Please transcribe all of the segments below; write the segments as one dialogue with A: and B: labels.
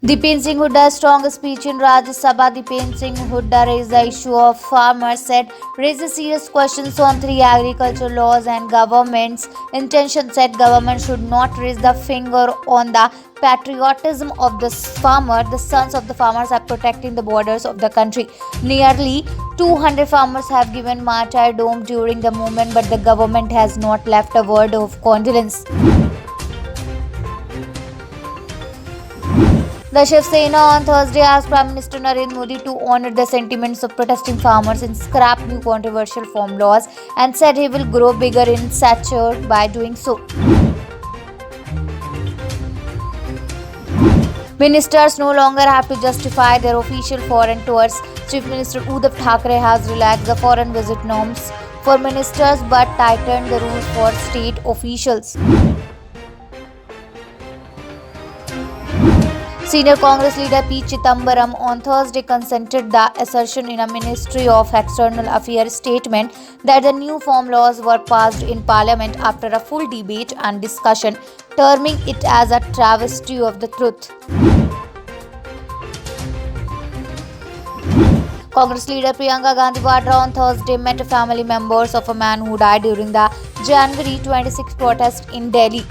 A: Dipen Singh Hooda's strong speech in Rajya Sabha. Dipen Singh Hooda raised the issue of farmers, said raises serious questions on three agriculture laws and government's intention. Said government should not raise the finger on the patriotism of the farmer. The sons of the farmers are protecting the borders of the country. Nearly 200 farmers have given martyrdom during the movement, but the government has not left a word of condolence. The Shiv Sena on Thursday asked Prime Minister Narendra Modi to honor the sentiments of protesting farmers and scrap new controversial farm laws, and said he will grow bigger in stature by doing so. Ministers no longer have to justify their official foreign tours. Chief Minister Uddhav Thackeray has relaxed the foreign visit norms for ministers but tightened the rules for state officials. Senior Congress leader P. Chidambaram on Thursday consented the assertion in a Ministry of External Affairs statement that the new farm laws were passed in Parliament after a full debate and discussion, terming it as a travesty of the truth. Congress leader Priyanka Gandhi Vadra on Thursday met family members of a man who died during the January 26 protest in Delhi.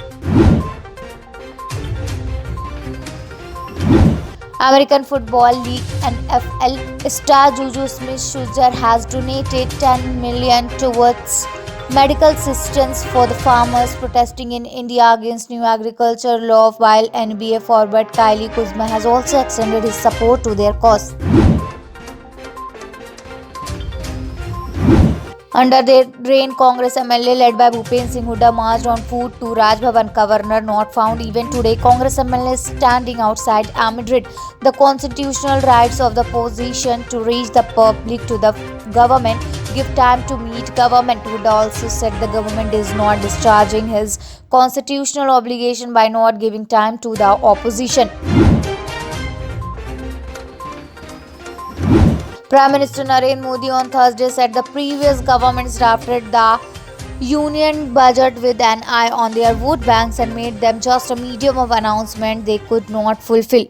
A: American Football League NFL star Juju Smith-Schuster has donated $10 million towards medical assistance for the farmers protesting in India against new agriculture law, while NBA forward Kyle Kuzma has also extended his support to their cause. Under the rain, Congress MLA led by Bhupen Singh Hooda marched on foot to Raj Bhavan. Governor not found even today. Congress MLA standing outside amid the constitutional rights of the opposition to reach the public to the government. Give time to meet government. Hooda also said the government is not discharging his constitutional obligation by not giving time to the opposition. Prime Minister Narendra Modi on Thursday said the previous government drafted the union budget with an eye on their vote banks and made them just a medium of announcement they could not fulfill.